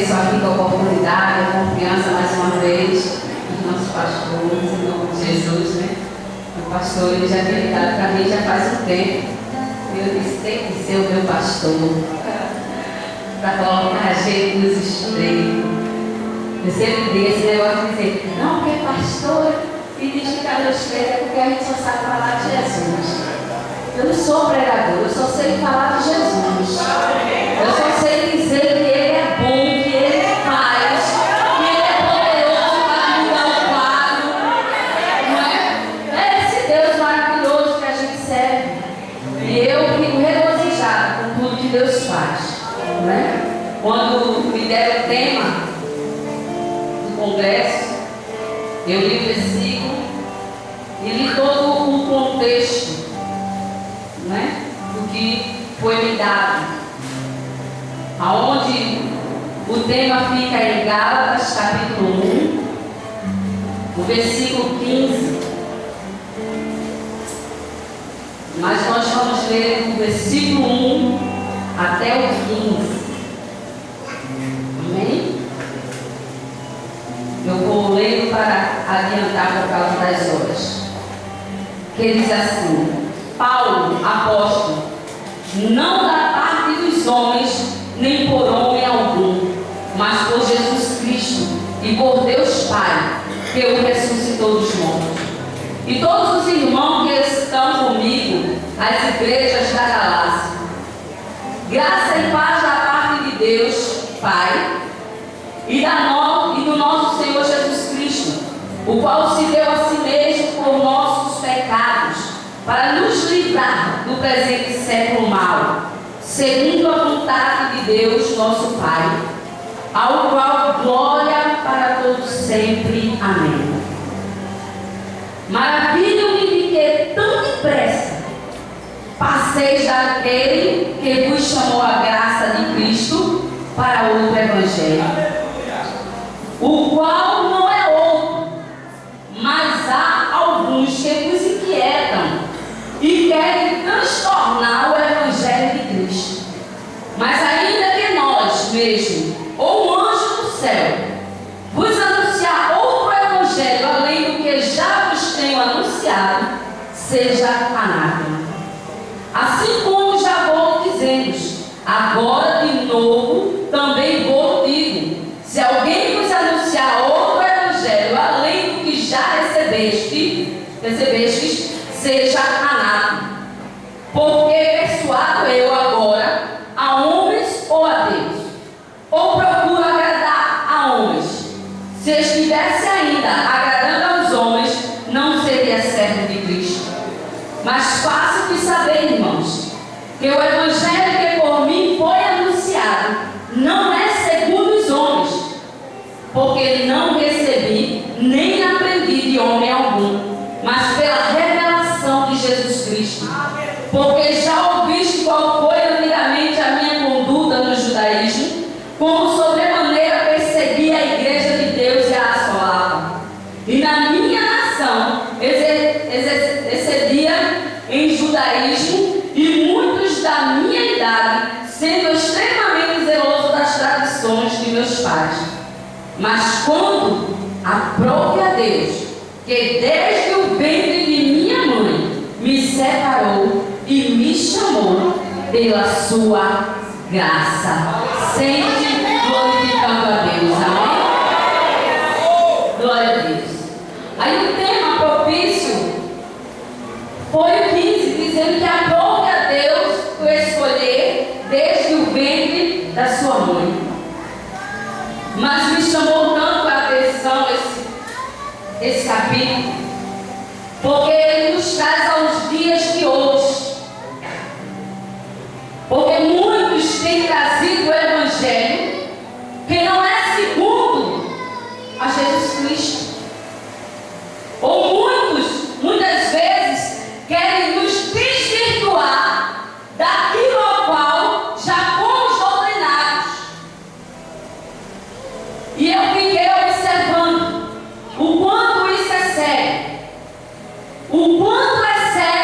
agradeço aqui a oportunidade, a confiança mais uma vez dos nossos pastores, em nome de Jesus, né? O pastor, ele já tinha ligado para mim já faz um tempo. Eu disse, tem que ser o meu pastor, para colocar a gente nos estreios. Eu sempre digo esse negócio de dizer, não, porque é pastor e diz que cada estreito é porque a gente só sabe falar de Jesus. Eu não sou pregador, eu só sei falar de Jesus. Eu só sei dizer que Ele é bom, que Ele faz, que Ele é poderoso para mudar o quadro. Não é? É esse Deus maravilhoso que a gente serve. E eu fico regozijada com tudo que Deus faz. Não é? Quando me deram o tema do congresso, eu li o versículo e li todo o contexto, né, do que foi me dado, aonde o tema fica em Gálatas capítulo 1, o versículo 15, mas nós vamos ler do versículo 1 até o 15, amém? Eu vou ler para adiantar por causa das horas, que diz assim: Paulo, apóstolo, não da parte dos homens, nem por homem algum, mas por Jesus Cristo e por Deus Pai, que o ressuscitou dos mortos. E todos os irmãos que estão comigo, as igrejas da Galácia, graça e paz da parte de Deus Pai e do nosso Senhor Jesus Cristo, o qual se deu a si mesmo por nossos pecados, para nos livrar do presente século mau, segundo a vontade de Deus, nosso Pai, ao qual glória para todos sempre. Amém. Maravilho-me de que tão depressa passeis daquele que vos chamou a graça de Cristo para outro evangelho, o qual não é outro, mas há alguns que vos inquietam e querem transtornar o evangelho de Cristo. Mas ainda que nós mesmos, ou um anjo do céu, vos anunciar outro evangelho além do que já vos tenho anunciado, seja anátema. Assim como já vou dizendo, agora de novo também vou digo: se alguém vos anunciar outro evangelho além do que já recebestes, seja anátema. Porque persuado eu agora a homens ou a Deus? Ou procuro agradar a homens? Se estivesse ainda agradando aos homens, não seria servo de Cristo. Mas faço-te saber, irmãos, que o evangelho que por mim foi anunciado não é segundo os homens, porque não recebi nem aprendi de homem algum, mas pela revelação de Jesus Cristo. Porque já ouviste qual foi antigamente a minha conduta no judaísmo, como sobremaneira persegui a igreja de Deus e a assolava. E na minha nação excedia em judaísmo, e muitos da minha idade, sendo extremamente zeloso das tradições de meus pais. Mas quando aprove a Deus, que desde o ventre de minha mãe me separou e me chamou pela sua graça, sempre glorificando a Deus. Amém? Glória a Deus. Aí o tema propício foi o 15, dizendo que aprove a Deus o escolher desde o ventre da sua mãe. Mas me chamou tanto a atenção esse capítulo, porque ele nos traz aos dias de hoje. Porque muitos têm trazido o evangelho que não é segundo a Jesus Cristo. Ou muitas vezes, querem nos desvirtuar daquilo ao qual já fomos doutrinados. E eu fiquei observando o quanto isso é sério. O quanto é sério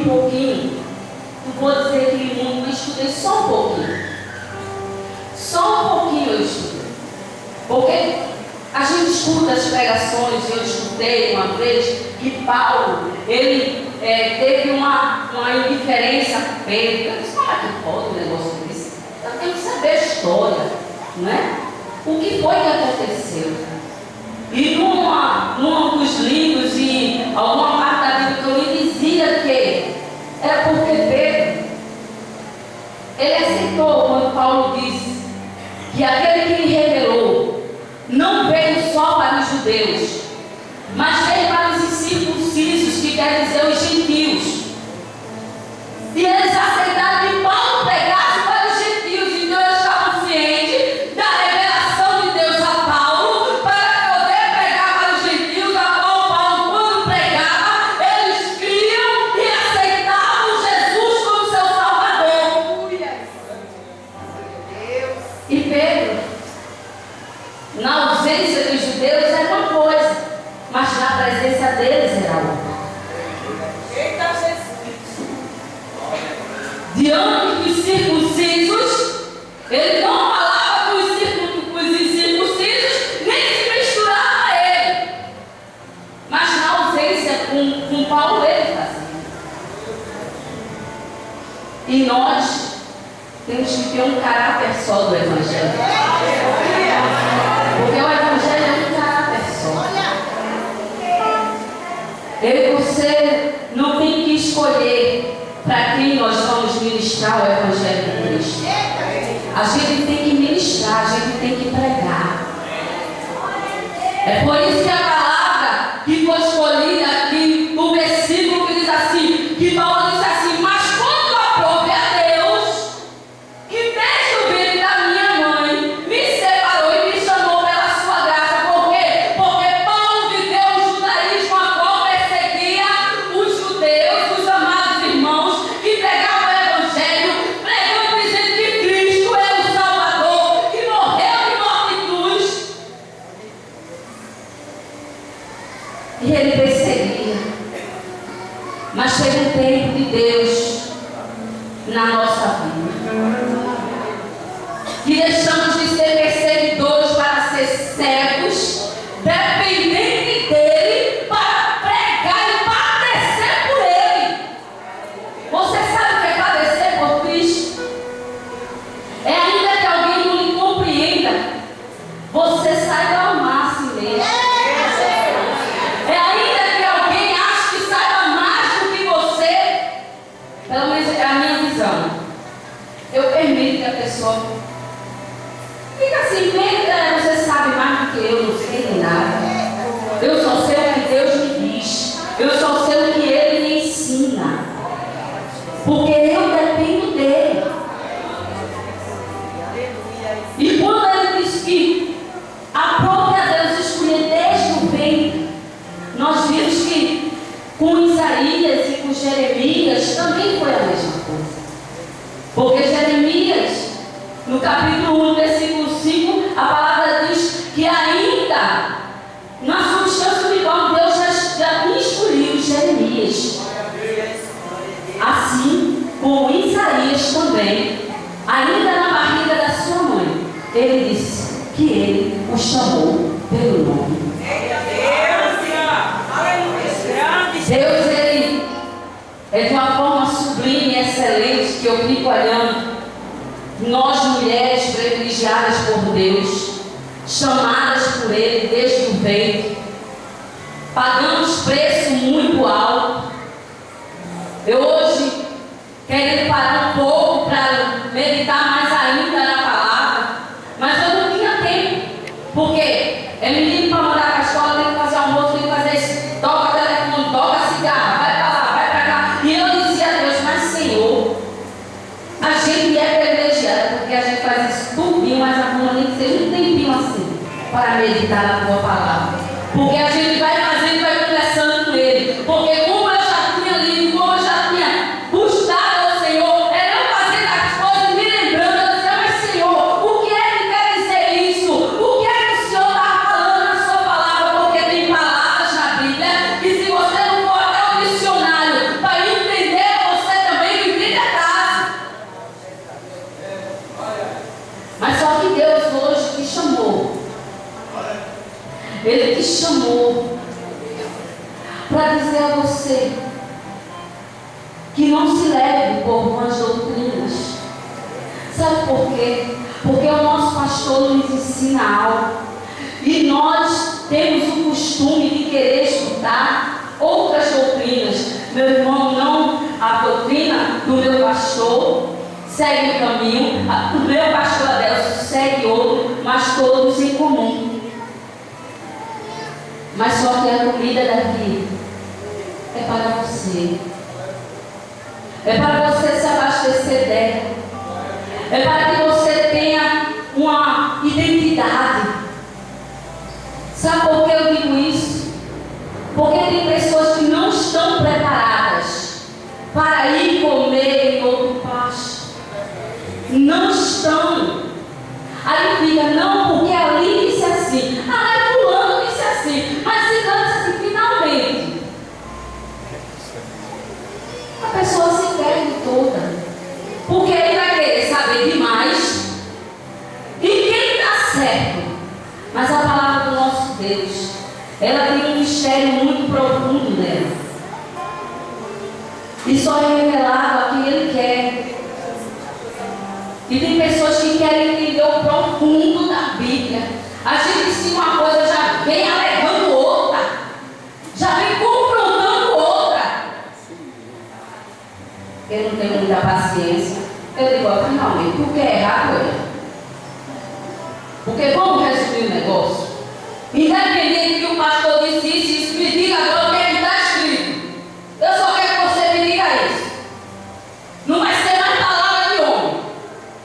um pouquinho, não vou dizer que muito, mas estudei só um pouquinho. Só um pouquinho eu estudei. Porque a gente escuta as pregações, eu escutei uma vez que Paulo, ele teve uma indiferença com Pedro. Eu disse, como é que pode um negócio desse? Eu tenho que saber a história, não é? O que foi que aconteceu? E num dos livros, e alguma parte da Bíblia que eu li, dizia que era porque Pedro, ele aceitou quando Paulo disse que aquele que lhe revelou não veio só para os judeus, mas veio para os incircuncisos, que quer dizer os gentios. E eles aceitaram que Paulo pregasse para os gentios, então eles estavam cientes da revelação de Deus a Paulo, para poder pregar para os gentios, a qual Paulo, quando pregava, eles criam e aceitavam Jesus como seu Salvador. E Pedro, na ausência dos judeus era uma coisa, mas na presença deles era outra. Diante dos circuncisos, ele não falava com os incircuncisos, nem se misturava a ele. Mas na ausência com Paulo ele fazia. E nós temos que ter um caráter só do Evangelho. Porque o Evangelho é um caráter só. Eu e você não tem que escolher para quem nós vamos ministrar o Evangelho de Cristo. A gente tem que ministrar, a gente tem que pregar. É por isso que a palavra que foi escolhida aqui, no versículo que diz assim, que Paulo diz assim, mas quando aprove a Deus, que desde o ventre da minha mãe me separou e me chamou pela sua graça. Por quê? Porque Paulo viveu o judaísmo a qual perseguia os judeus, os amados irmãos, que pregavam o Evangelho, pregando dizendo que Cristo é o Salvador, que morreu de morte e cruz. E ele perseguia. Mas chega um tempo de Deus na nossa vida, que deixamos de ser perseguidores para ser servos, dependentes dele, para pregar e padecer por ele. Você sabe o que é padecer por Cristo? É ainda que alguém não lhe compreenda, você saiba amar a si mesmo. É ainda que alguém ache que saiba mais do que você, pelo menos é a minha visão. Eu permito que a pessoa fica assim, você sabe mais do que eu, não sei de nada. Eu só sei o que Deus me diz. Eu só sei o que Ele me ensina. Porque eu dependo dEle. E quando Ele diz que aprove a Deus escolher desde o ventre, nós vimos que com Isaías e com Jeremias também foi a mesma coisa. Porque Jeremias, no capítulo 1, versículo 5, a palavra diz que ainda na substância uniforme Deus já tinha escolhido Jeremias. Assim como Isaías também, ainda na barriga da sua mãe, ele disse que ele o chamou pelo nome. Deus, ele é de uma forma sublime e excelente que eu fico olhando. Nós, mulheres privilegiadas por Deus, chamadas por Ele desde o ventre, pagamos preço muito alto. Eu hoje, querendo parar um pouco para meditar mais ainda na palavra, mas eu não tinha tempo, porque é menino para mandar para a escola, tem que fazer almoço, tem que fazer isso, toca telefone, toca cigarro, vai para lá, vai para cá. E eu dizia a Deus, mas Senhor, a gente é privilegiada, porque a gente faz isso tudinho, mas a mão nem que seja um tempinho assim, para meditar na tua palavra. Porque a gente vai fazendo, vai conversando com Ele. Porque como eu já tinha lido, como eu já tinha buscado ao Senhor, era eu fazendo as coisas, me lembrando, eu dizia, mas Senhor, o que é que quer dizer isso? O que é que o Senhor está falando na sua palavra? Porque tem palavras na Bíblia que se você não for até o dicionário para entender chamou para dizer a você que não se leve por vãs doutrinas. Sabe por quê? Porque o nosso pastor nos ensina algo. E nós temos o costume de querer escutar outras doutrinas. Meu irmão, não a doutrina do meu pastor segue o caminho, o meu pastor Adelso segue outro, mas todos em comum. Mas só que a comida daqui é para você. É para você se abastecer dela. É para que você tenha uma identidade. Sabe por que eu digo isso? Porque tem pessoas que não estão preparadas para ir comer em outro pasto. Não estão. Aí fica, não, porque ali disse assim. Ah, fulano disse assim. Mas se não disse assim, finalmente. A pessoa se perde toda. Porque ele vai querer saber demais. E quem está certo? Mas a palavra do nosso Deus, ela tem um mistério muito profundo nela. E só é revelado a quem Ele quer. E tem pessoas que querem entender o profundo da Bíblia. A gente ensina uma coisa, já vem alegando outra. Já vem confrontando outra. Eu não tenho muita paciência. Eu digo, finalmente, o que é errado é. Porque vamos resumir o negócio. Independente que o pastor disse isso, me diga agora o que é que está escrito. Eu só quero que você me diga isso. Não vai ser mais palavra de homem.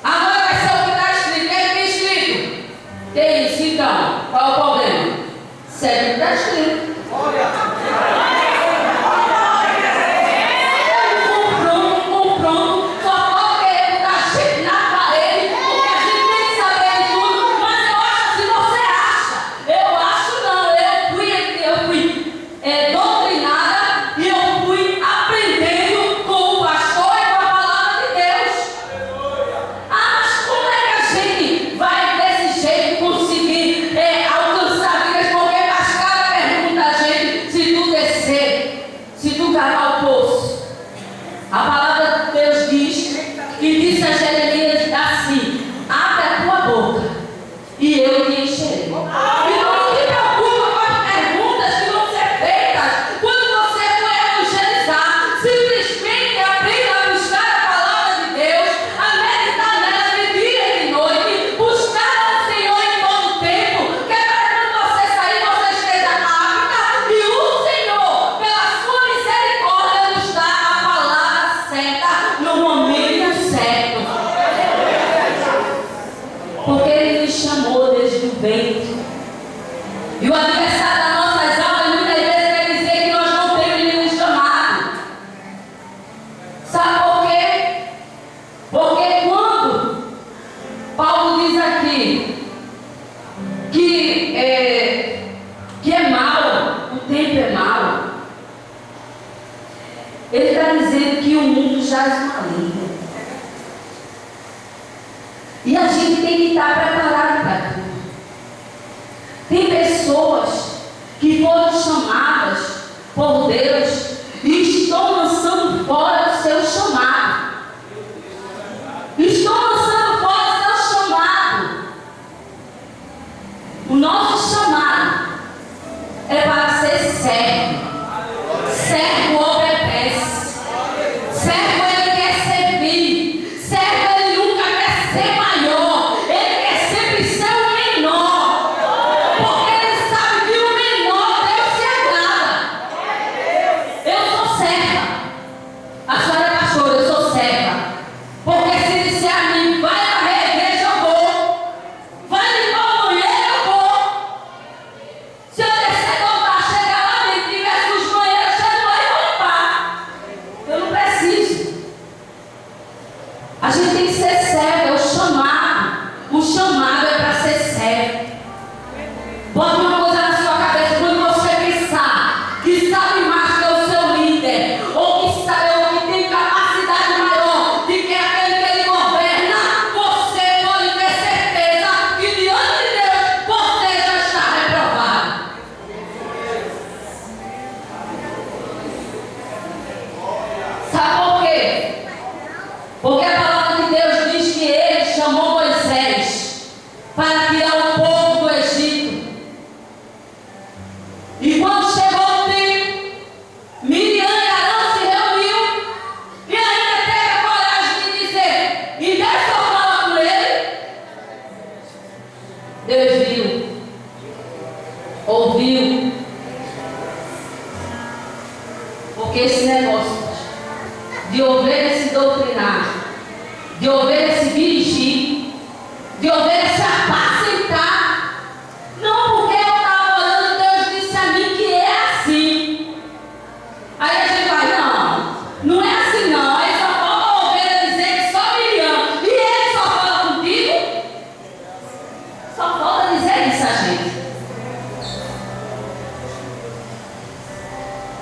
Agora vai ser o que está escrito. O que é que está escrito? Que é isso então? Qual é o problema? Segue o que está escrito. Ele está dizendo que o mundo jaz maligno. E a gente tem que estar preparado para tudo. Tem pessoas que foram chamadas por Deus e estão lançando fora o seu chamado. Estão lançando fora o seu chamado. O nosso chamado é para ser servo. Servo obedece. Servo ele quer servir. Servo ele nunca quer ser maior. Ele quer sempre ser o menor. Porque ele sabe que o menor Deus se agrada. Eu sou serva. Porque a palavra de Deus diz que ele chamou Moisés para tirar o povo do Egito. E quando chegou o tempo, Miriam e Arão se reuniu e ainda teve a coragem de dizer: e deixa eu falar com ele. Deus viu, ouviu. Porque esse negócio de ovelha se doutrinar, de ovelha se dirigir, de ovelha se apacentar, não porque eu estava orando, Deus disse a mim que é assim. Aí a gente vai: não é assim não. Aí só falta a ovelha dizer que só Miriam, e ele só fala contigo. Só falta dizer isso a gente.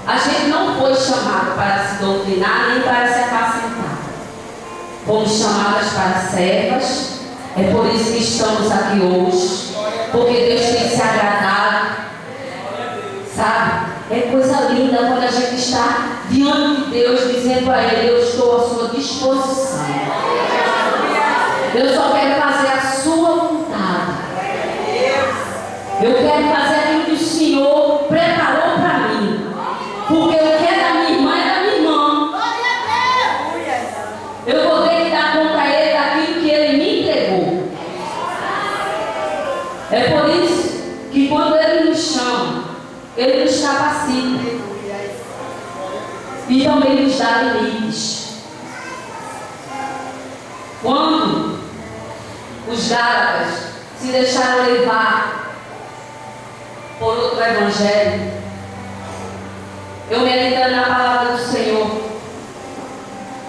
A gente não foi chamado para se doutrinar nem para se apacentar. Fomos chamadas para servas. É por isso que estamos aqui hoje. Porque Deus tem se agradado. Sabe? É coisa linda quando a gente está diante de Deus, dizendo a Ele: eu estou à sua disposição. Eu só quero fazer a sua vontade. Eu quero fazer aquilo que o Senhor preparou para mim. Porque o que é da minha irmã é da minha irmã. Eu vou ter que dar conta a Ele daquilo que Ele me entregou. É por isso que quando Ele nos chama, Ele nos capacita. E também nos dá limites. Quando os Gálatas se deixaram levar por outro evangelho, eu meditando na palavra do Senhor,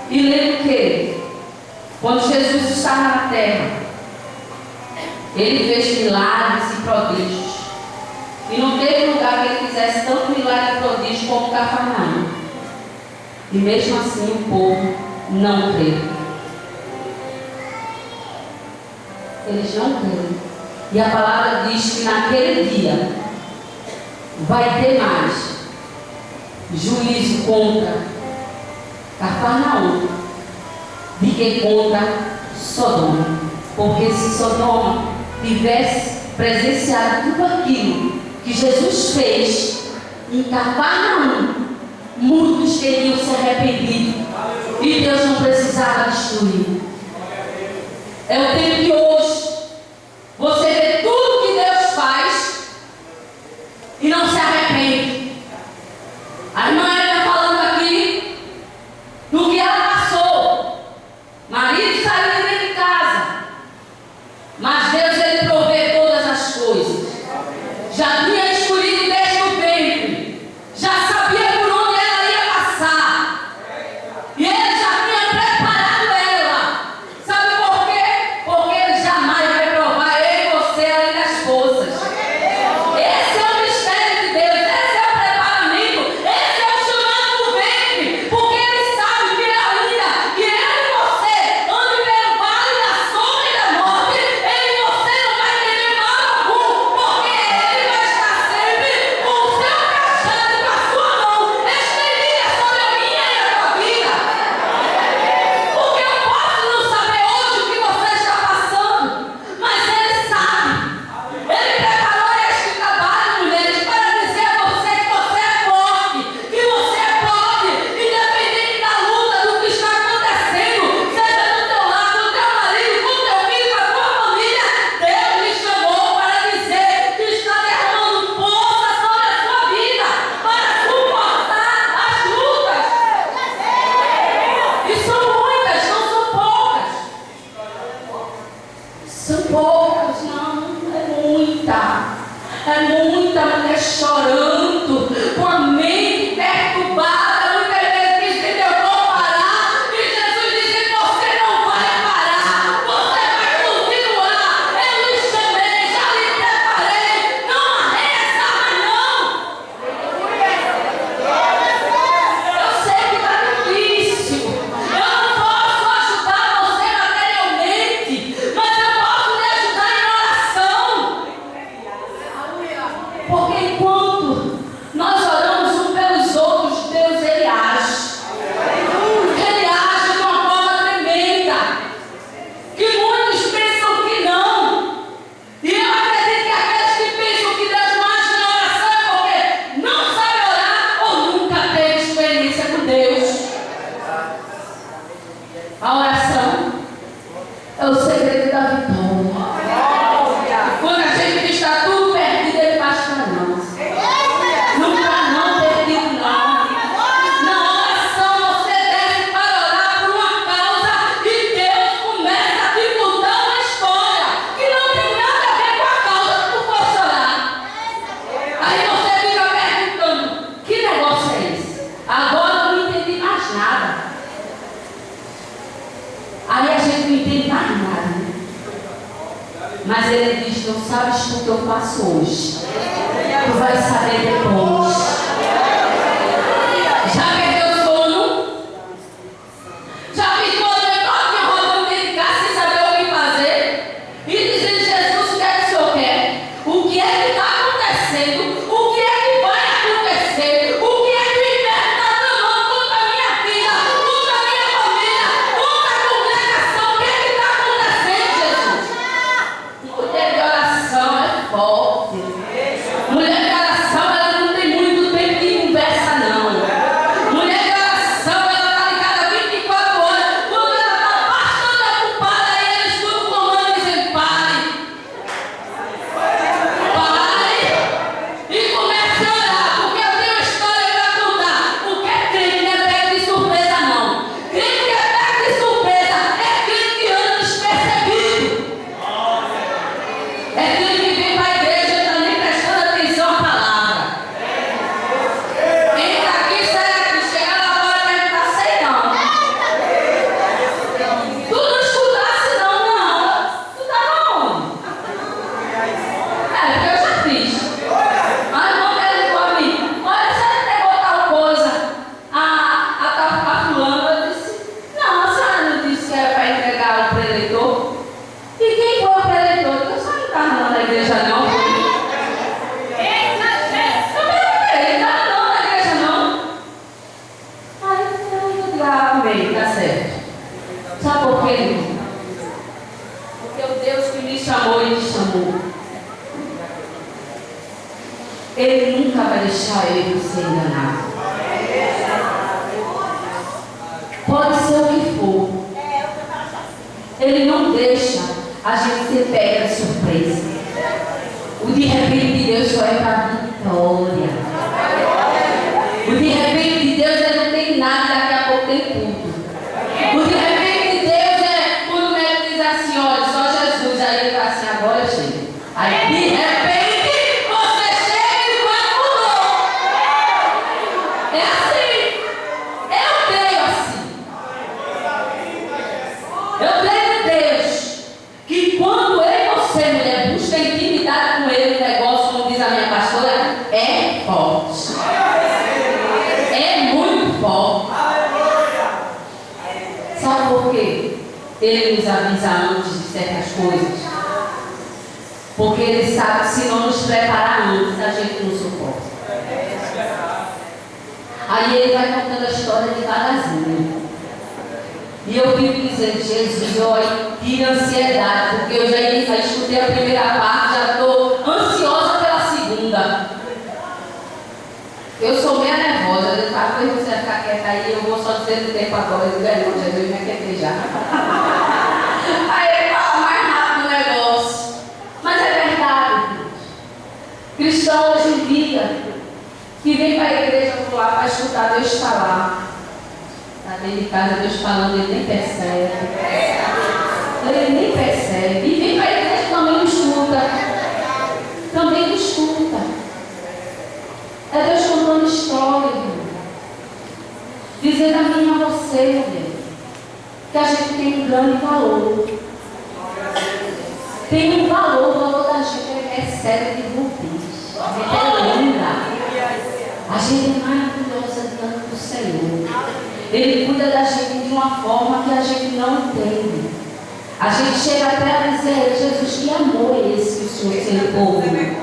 e lembro que quando Jesus estava na terra, Ele fez milagres e prodígios, e não teve lugar que Ele fizesse tanto milagre e prodígio como Cafarnaum. E mesmo assim o povo não creu. Eles não creram. E a palavra diz que naquele dia vai ter mais juízo contra Cafarnaum do que contra Sodoma. Porque se Sodoma tivesse presenciado tudo aquilo que Jesus fez em Cafarnaum, muitos teriam se arrependido e Deus não precisava destruir. É o tempo de hoje você vê tudo que Deus faz e não se arrepende. A irmã está falando aqui do que ela passou. Marido saiu de dentro de casa, mas Deus, Ele provê todas as coisas. Já tinha escolhido desde o ventre, já sabia por onde ela ia passar. Mas ele diz: não sabes o que eu faço hoje, tu vai saber depois. Já perdeu sono? Já ficou rodando dentro de casa sem saber o que fazer? E dizendo: Jesus, o que é que o Senhor quer? O que é que está acontecendo? O que é que vai acontecer? O que é que o inferno está tramando contra a minha vida, contra a minha família, contra a congregação? O que é que está acontecendo, Jesus? Mulher de oração é forte. Mulher de oração, ela não tem muito tempo de conversa, não. Mulher de oração, ela está ligada 24 horas. Quando ela está bastante ocupada, aí ela escuta o comando dizendo: pare. Pare. E comece a orar, porque eu tenho uma história para contar. Porque crente não é pego de surpresa, não. Crente que é pego de surpresa é crente que anda despercebido. É crente que vem para a igreja e está nem prestando atenção à palavra. Entra aqui, sai aqui, chega lá fora e pergunta: sei não. Tu não escutasse não, não. Tu estava onde? Porque eu já fiz. Mas não perguntou a mim: olha, você pegou tal coisa? A fulana, eu disse: não, a senhora não disse que era para entregar o preleitor? E quem foi o preleitor? Eu só não estava na igreja, não. Eu perguntei: estava não na igreja, não? Aí eu digo: amém, tá certo. Sabe por quê, irmão? Porque o Deus que me chamou e te chamou, Ele nunca vai deixar ele ser enganado. Pode ser o que for. Ele não deixa a gente ser pega de surpresa. O de repente de Deus só é para vitória. O de repente de Deus ele não tem nada, daqui a pouco tem tudo. O de repente de Deus é quando o médico diz assim: olha, só Jesus. Aí ele fala assim: agora chega. Aí de repente você chega e vai mudou. É assim. Eu creio assim. Eu creio em Deus que quando eu e você, mulher, busca intimidade com Ele, o negócio, como diz a minha pastora, é forte. É muito forte. Sabe por quê? Ele nos avisa antes de certas coisas. Porque Ele sabe que se não nos preparar antes, a gente não suporta. Aí Ele vai contando a história devagarzinho. E eu fico dizendo: Jesus, olha, tira a ansiedade, porque eu já escutei a primeira parte, já estou ansiosa pela segunda. Eu sou meio nervosa, ele fala: pois você vai ficar quieta aí, eu vou só dizer do tempo agora. Eu digo: não, Jesus, me aquietei já. Aí ele fala mais rápido o negócio. Mas é verdade, cristão hoje em dia, que vem para a igreja por lá para escutar Deus falar. Está dentro de casa, Deus falando, ele nem percebe. Ele nem percebe. E vem para a igreja também não escuta. Também não escuta. É Deus contando história, irmão. Dizendo a mim e a você, mulher, que a gente tem um grande valor. Tem um valor, o valor da gente é recebe de vocês. A gente é linda. A gente é maravilhosa diante do Senhor. Ele cuida da gente de uma forma que a gente não entende. A gente chega até a dizer: Jesus, que amor é esse que o Senhor tem por mim?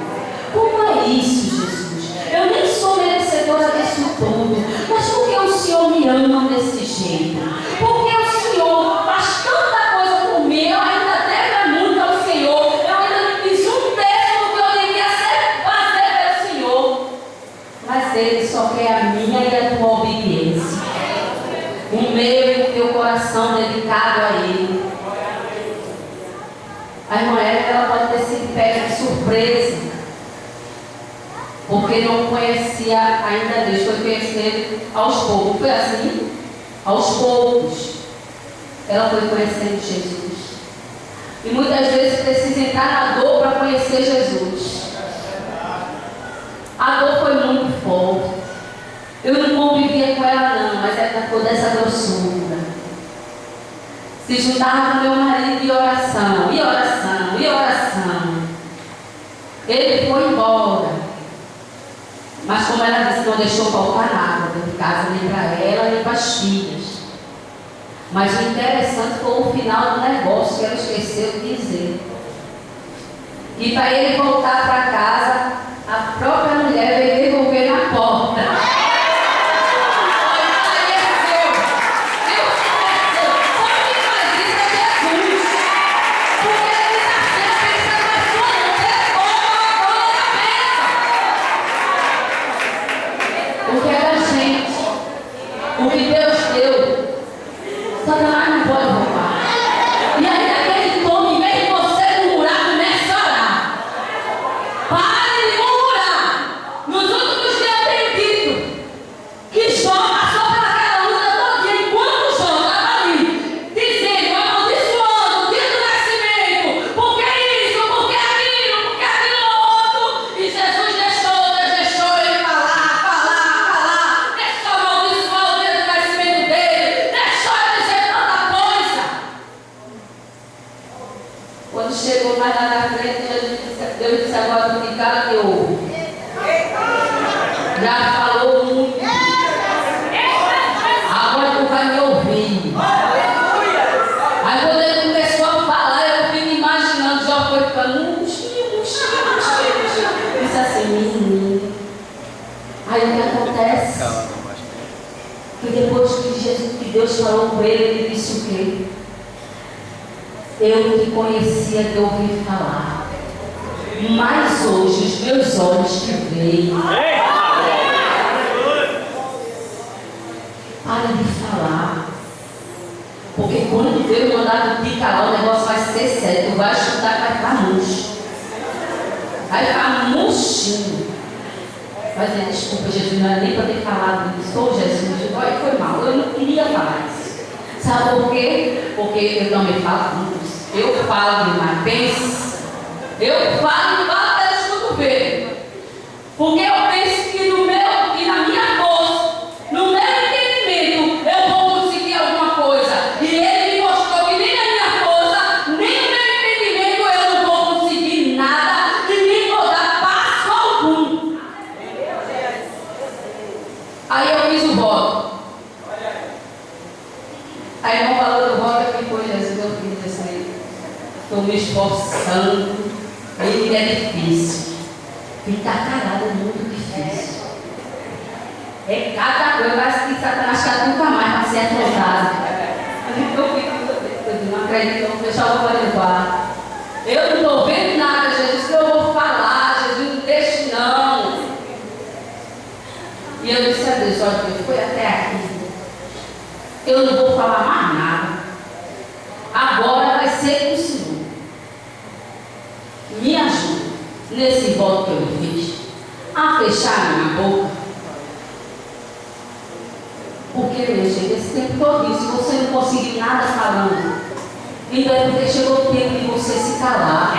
Como é isso, Jesus? Eu nem sou merecedora disso tudo. Mas por que o Senhor me ama desse jeito? Por que o Senhor faz tanta coisa por mim? Eu ainda devo muito ao Senhor. Eu ainda não fiz um terço do que eu devia fazer pelo Senhor. Mas Ele só quer a minha e a tua obediência. O meu e o teu coração dedicado a Ele. A irmã ela pode ter sido pega de surpresa, porque não conhecia ainda Deus, foi conhecer aos poucos. Foi assim? Aos poucos ela foi conhecendo Jesus. E muitas vezes precisa entrar na dor para conhecer Jesus. A dor foi muito forte. Eu não convivia com ela não, mas ela ficou dessa grossura. Se juntava com meu marido em oração, e oração, e oração. Ele foi embora. Mas como ela disse, não deixou faltar nada dentro de casa, nem para ela, nem para as filhas. Mas o interessante foi o final do negócio que ela esqueceu de dizer. E para ele voltar para casa, a própria mulher veio devolver na porta. O que Deus deu, Satanás não pode roubar. E aí aquele tome, em vez de você murmurar, comece a orar. Pare de murmurar. Nos últimos dias eu tenho dito que Jó passou por aquela luta todo dia. Enquanto Jó estava ali, dizendo, amaldiçoando o dia do nascimento, por que isso, por que aquilo outro, e Jesus deixou ele falar, deixou amaldiçoar o dia do nascimento dele, deixou ele dizer tanta coisa. Quando chegou mais lá na frente, Deus disse, agora tu me cala que ouve. Já falou muito. Agora tu vai me ouvir. Aí quando ele começou a falar, eu fico imaginando, já foi ficando murchinho. Disse assim, menino. Aí o que acontece? Que depois que Deus falou com ele, ele disse o quê? Eu te conhecia de ouvir falar, mas hoje os meus olhos te veem. Para de falar, porque quando Deus mandar te calar, o negócio vai ser sério. Tu vai chutar, vai ficar murcho, vai ficar murchinho. Vai dizer, desculpa, Jesus, não era nem para ter falado isso. Ô Jesus, olha, foi mal, eu não queria falar isso. Sabe por quê? Porque eu também falo muito. Eu falo demais, pensa. Eu falo até os cotovelos. Porque eu penso que na minha força, no meu entendimento, eu vou conseguir alguma coisa. E ele me mostrou que nem na minha força, nem no meu entendimento, eu não vou conseguir nada e nem vou dar passo algum. Aí eu fiz o voto. Aí não falou do voto, que foi Jesus, eu fiz isso aí. Estou me esforçando, ele é difícil. Ficar calado é muito difícil. É cada coisa, parece que Satanás está nunca mais para ser afrontado. Eu não acredito, vou fechar o olho do quarto. Eu não estou vendo nada, Jesus, que eu vou falar, Jesus, não deixe não. E eu disse a Deus, olha, Deus, foi até aqui. Eu não vou falar mais nada. Agora vai ser com o Senhor. Me ajuda nesse voto que eu fiz a fechar a minha boca. Porque, meu gente, esse tempo todo, se você não conseguir nada falando, então é porque chegou o tempo de você se calar.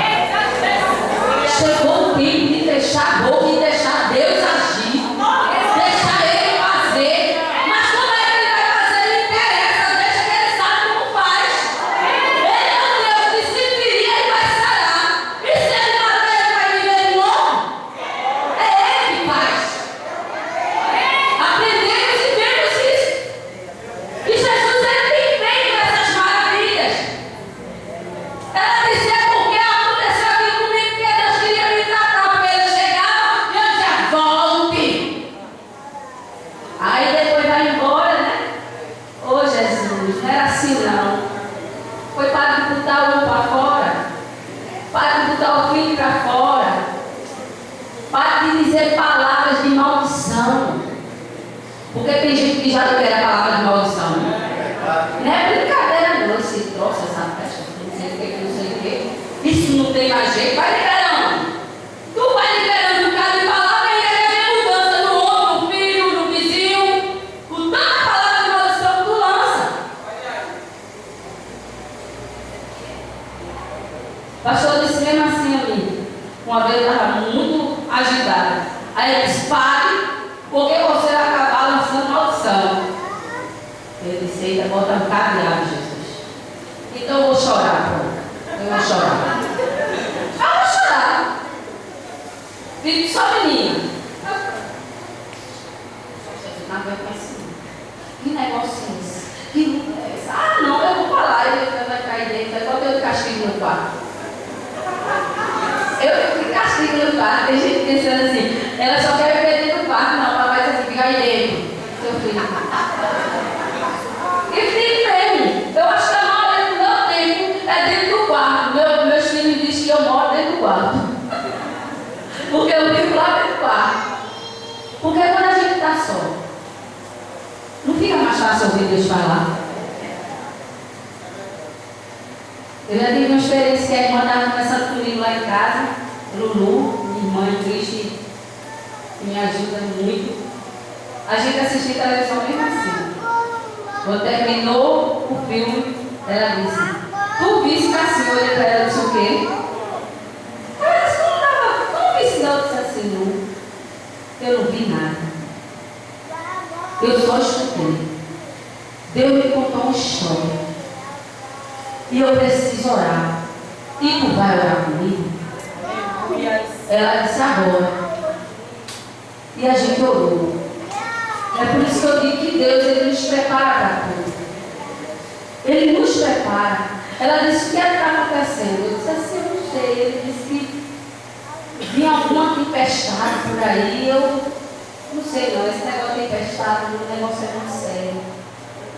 Chegou o tempo de fechar a boca e deixar Deus agir. Deixar Ele fazer. Mas como é que Ele vai fazer? Não interessa. Deixa que Ele sabe como faz. Ele é o Deus que se ferir, Ele vai sarar. E se Ele matar, Ele vai viver de novo? É Ele que faz. Aprendemos e vemos isso. E Jesus, Ele tem feito essas maravilhas. Ela dizia porque aconteceu aquilo comigo, porque Deus queria me tratar. Porque Ele chegava e eu dizia, volte. Aí depois vai embora, né? Ô Jesus, não era assim não. Foi para botar o um para fora, para botar o filho para fora, para de dizer palavras de maldição. Porque tem gente que já libera palavras de maldição. Não é brincadeira não, esse troço, essa festa, não sei o que, não sei o que. Isso não tem mais jeito, vai liberando. Tu vai liberando um bocado de palavra e ele vem mudança no outro, no filho, no vizinho. Com tanta palavra de maldição que tu lança. O pastor disse mesmo assim a mim. Uma vez eu estava muito agitada. Aí ele disse, pare, porque você vai acabar lançando maldição. Eu disse, eita, bota um cadeado, Jesus. Então eu vou chorar, pronto. Eu vou chorar. Eu vou chorar. Filho só menina. Não vai conhecer. Que negócio é esse? Que luta é essa? Ah, não, eu vou falar. Ele vai cair dentro. Vai botar eu de castigo no quarto. Eu de castigo no quarto. Tem gente pensando assim, ela só quer viver dentro do quarto. Não, papai diz assim, fica aí dentro. Seu filho. E fica mesmo. Eu acho que a maioria do meu tempo é dentro do quarto. Meus filhos dizem que eu moro dentro do quarto. Porque eu vivo lá dentro do quarto. Porque quando a gente está só, não fica mais fácil ouvir Deus falar. Eu já tive uma experiência que a irmã estava conversando comigo lá em casa, Lulu, minha irmã triste, me ajuda muito. A gente assistiu televisão mesmo assim. Quando terminou o filme, ela disse, tu viste que assim, olhei para ela e disse o quê? Ela disse, como visse não? Eu disse assim, não, eu não vi nada. Eu só escutei. Deus me contou uma história. E eu preciso orar. E tu vai orar comigo? Ela disse agora. E a gente orou. É por isso que eu digo que Deus, Ele nos prepara para tudo. Ele nos prepara. Ela disse, o que é que está acontecendo? Eu disse assim, eu não sei. Ele disse que vinha alguma tempestade por aí. Eu não sei não, esse negócio de tempestade, o negócio é muito sério.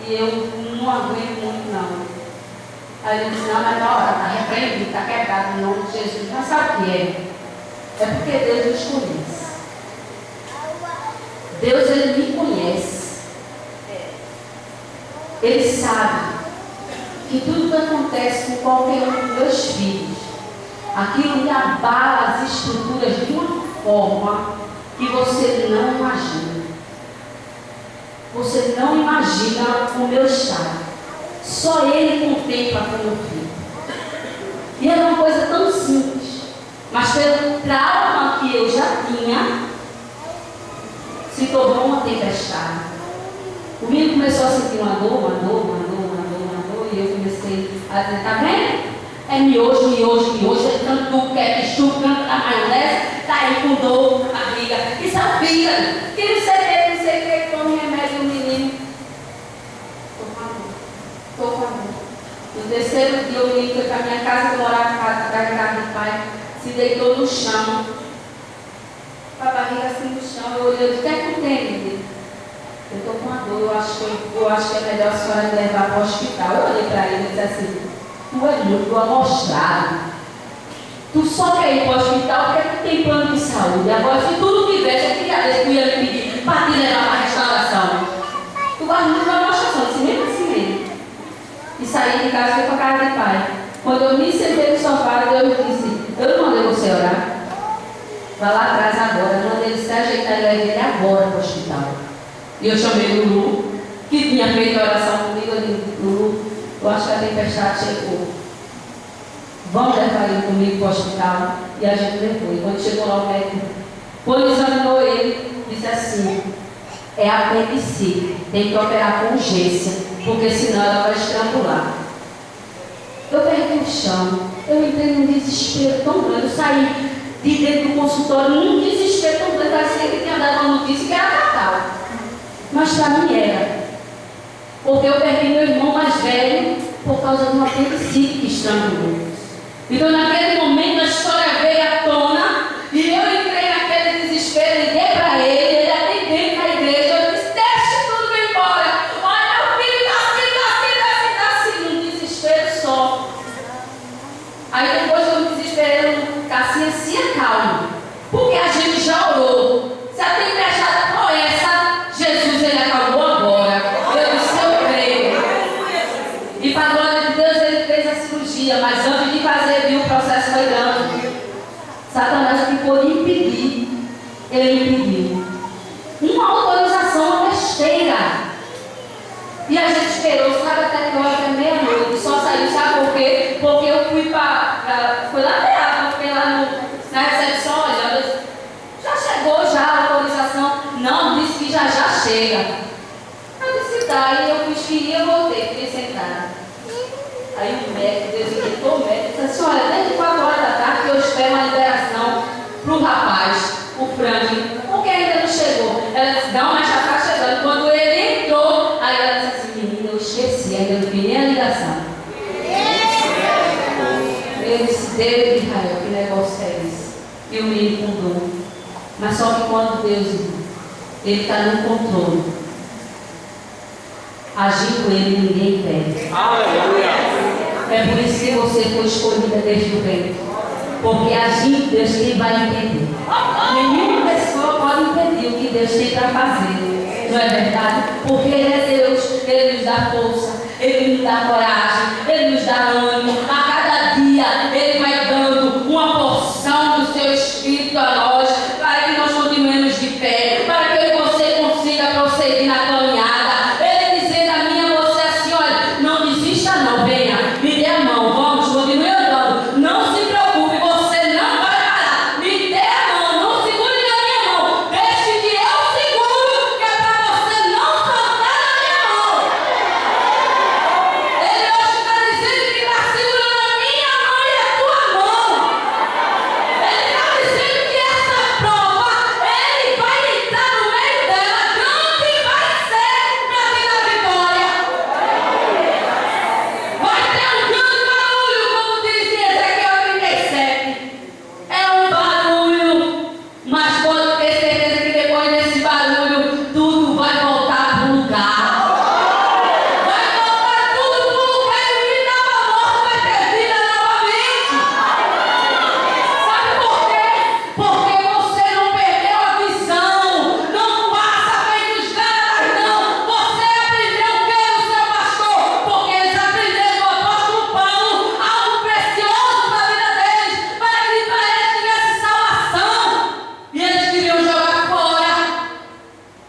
E eu não aguento muito não. Aí ele disse, não, mas na hora, está repreendido, está quebrado no nome de Jesus. Mas sabe o que é? É porque Deus nos conhece. Deus, Ele me conhece. Ele sabe que tudo que acontece com qualquer um dos meus filhos, aquilo me abala as estruturas de uma forma que você não imagina. Você não imagina o meu estado. Só Ele contempla com o meu filho. E era uma coisa tão simples, mas pelo trauma que eu já tinha, se tornou uma tempestade. O menino começou a sentir uma dor, e eu comecei a dizer, tá vendo? É miojo, é tanto tu quer que chupa, tanto a maionese, tá aí com dor na barriga. Isso é o fígado, que não sei o que, tome remédio, o menino. Tô com a dor. No terceiro dia, o menino foi para minha casa, eu morava atrás da casa do pai, se deitou no chão, com a barriga assim no chão. Eu olhei, o que é que tu tem, menino? Eu estou com uma dor, eu acho que é melhor a senhora me levar para o hospital. Eu olhei para ele e disse assim, tu é muito amostrado. Tu só quer ir para o hospital porque tu tem plano de saúde. Agora, se tu não tivesse, eu queria ver se tu ia me pedir para te levar para a restauração. Tu gosta muito de amostração, assim mesmo. E saí de casa e fui para a casa de pai. Quando eu me sentei no sofá, Deus disse, eu não mandei você orar. Vai lá atrás agora. Eu mandei ele se ajeitar e levar ele agora para o hospital. E eu chamei o Lulu, que tinha feito a oração comigo. Eu disse, Lulu, eu acho que a tempestade chegou. Vamos levar ele comigo para o hospital. E a gente levou. E quando chegou lá o médico, quando examinou ele, disse assim, é apendicite, tem que operar com urgência, porque senão ela vai estrangular. Eu perdi o chão, eu entrei num desespero tão grande, eu saí de dentro do consultório num desespero tão grande, parecia que tinha dado uma notícia que era fatal. Mas para mim era, porque eu perdi meu irmão mais velho por causa de uma apendicite que estrangulou. Então naquele momento a história veio à tona e eu entrei naquele desespero, liguei para ele atendeu na igreja, eu disse, deixa tudo ir embora. Olha, meu filho está assim, num desespero só. Aí depois eu me desesperei, Cassinha, se acalma, porque a gente já orou. Se a tempestade for essa, Jesus, Ele acalmou agora. Eu disse, eu creio. E para a glória de Deus, Ele fez a cirurgia, mas antes de fazer, viu, o processo foi grande. Satanás ficou de impedir. Ele impediu. Uma autorização besteira. E a gente esperou, sabe, até que hora, até meia-noite. Só saiu, sabe por quê? Porque eu fui fui lá dentro, eu fiquei lá na recepção olhando. Já chegou já a autorização? Não, disse que já chega. Eu disse, tá, e eu fiz que ia, voltei, fiquei sentada. Aí o médico, designou o médico, disse assim, olha, desde 4 horas da tarde que eu espero uma liberação para o rapaz. ainda não vi nem a ligação. Eu disse, Deus de Israel, que negócio é esse? E o menino com dor. Mas só que quando Deus, Ele está no controle. Agir com Ele, ninguém impede. É por isso que você foi escolhida desde o ventre. Porque agir Deus, quem vai impedir? Nenhuma pessoa pode impedir o que Deus tem para fazer. Não é verdade? Porque Ele é Deus, Ele nos dá força, Ele nos dá coragem, Ele nos dá ânimo. A cada dia Ele vai dando uma porção do seu Espírito a nós, para que nós continuemos de pé, para que eu e você consiga prosseguir na caminhada. Ele dizendo a mim e a você assim, olha, não desista não, venha, me dê a mão, vamos, continue andando, não se preocupe, você não vai parar, me dê a mão, não segure na minha mão, deixe que eu seguro, que é para você não soltar a minha mão. Ele hoje está dizendo que está segurando a minha mão e a tua mão. Ele está dizendo que essa prova, Ele vai entrar no meio dela, grande vai ser para vir a vitória. Vai ter um grande barulho, como diz em Ezequiel 37. É um barulho, mas pode ter certeza que depois desse barulho, tudo vai voltar para o lugar. Vai voltar tudo para o lugar e o que estava morto vai ter vida novamente. Sabe por quê? Porque você não perdeu a visão. Não passa feito os caras, não. Você aprendeu o que o seu pastor? Porque eles aprenderam do apóstolo Paulo algo precioso para a vida deles, para que para eles tivesse salvação. E eles queriam jogar fora,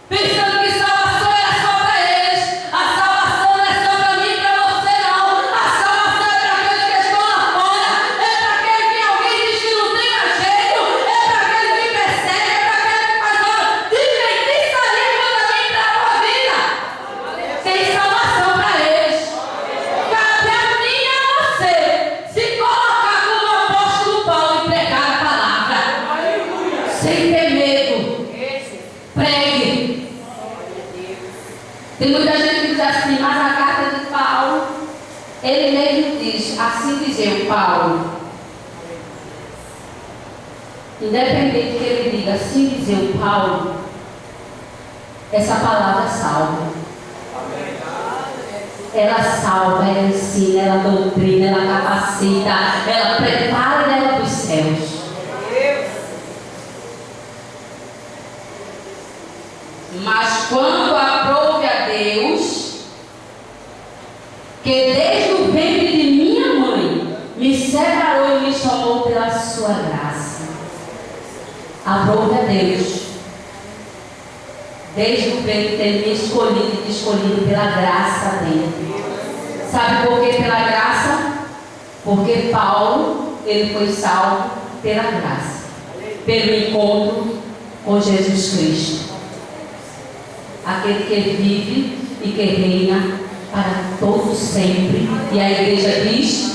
pensando que salvação era só para eles. A salvação não é só para mim e para você, não. A salvação é para aqueles que estão lá fora. É para aquele que alguém diz que não tem mais jeito. É para aquele que persegue. É para aquele que faz obra de feitiçaria contra mim e para a tua vida. Tem salvação para eles. Cabe a mim e a você se colocar como o apóstolo Paulo e pregar a palavra. Sem ter medo. Pregue. Tem muita gente que diz assim, mas a carta de Paulo, ele mesmo diz, assim diz eu, Paulo. Independente que ele diga, assim diz eu, Paulo, essa palavra salva. Ela salva, ela ensina, ela doutrina, ela capacita, ela prepara e leva para os céus. Mas quando aprove a Deus, que desde o ventre de minha mãe me separou e me chamou pela sua graça. Aprove a Deus, desde o ventre ter me escolhido e te escolhido pela graça dele. Sabe por que pela graça? Porque Paulo, ele foi salvo pela graça, pelo encontro com Jesus Cristo. Aquele que vive e que reina para todos sempre. E a igreja diz: